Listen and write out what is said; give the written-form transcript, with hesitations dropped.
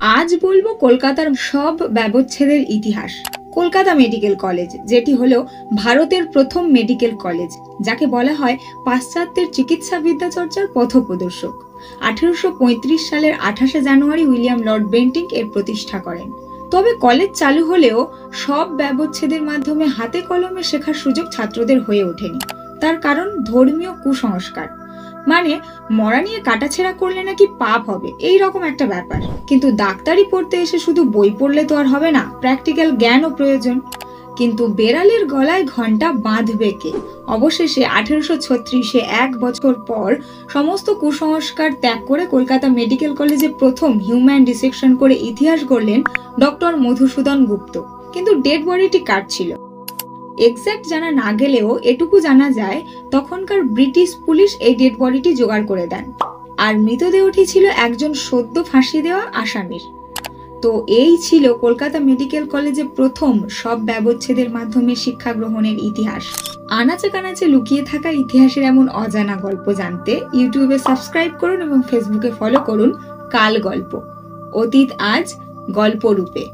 আজ বলবো কলকাতার সব ব্যবচ্ছেদের ইতিহাস। কলকাতা মেডিকেল কলেজ, যেটি হলো ভারতের প্রথম মেডিকেল কলেজ, যাকে বলা হয় পাশ্চাত্যের চিকিৎসাবিদ্যা চর্চার পথপ্রদর্শক। 1835 সালের 28শে জানুয়ারি উইলিয়াম লর্ড বেন্টিং এর প্রতিষ্ঠা করেন। তবে কলেজ চালু হলেও সব ব্যবচ্ছেদের মাধ্যমে হাতে কলমে শেখার সুযোগ ছাত্রদের হয়ে ওঠেনি। তার কারণ ধর্মীয় কুসংস্কার, মানে মরা নিয়ে কাটাছেঁড়া করলে নাকি পাপ হবে, এই রকম একটা ব্যাপার। কিন্তু ডাক্তারি পড়তে এসে শুধু বই পড়লে তো আর হবে না, প্র্যাকটিক্যাল জ্ঞানও প্রয়োজন। কিন্তু বেড়ালের গলায় ঘন্টা বাঁধবে কে? অবশেষে 1836-এ 1 বছর পর সমস্ত কুসংস্কার ত্যাগ করে কলকাতা মেডিকেল কলেজে প্রথম হিউম্যান ডিসেকশন করে ইতিহাস গড়লেন ডক্টর মধুসূদন গুপ্ত। কিন্তু ডেড বডিটি কার ছিল এক্স্যাক্ট জানা না গেলেও এটুকু জানা যায় তখনকার ব্রিটিশ পুলিশ এই ডেড বডিটি জোগাড় করে দেন, আর মৃতদেহটি ছিল একজন সদ্য ফাঁসি দেওয়া আসামির। তো এই ছিল কলকাতা মেডিকেল কলেজে প্রথম সব ব্যবচ্ছেদের মাধ্যমে শিক্ষা গ্রহণের ইতিহাস। আনাচে কানাচে লুকিয়ে থাকা ইতিহাসের এমন অজানা গল্প জানতে ইউটিউবে সাবস্ক্রাইব করুন এবং ফেসবুকে ফলো করুন কাল গল্প, অতীত আজ গল্প রূপে।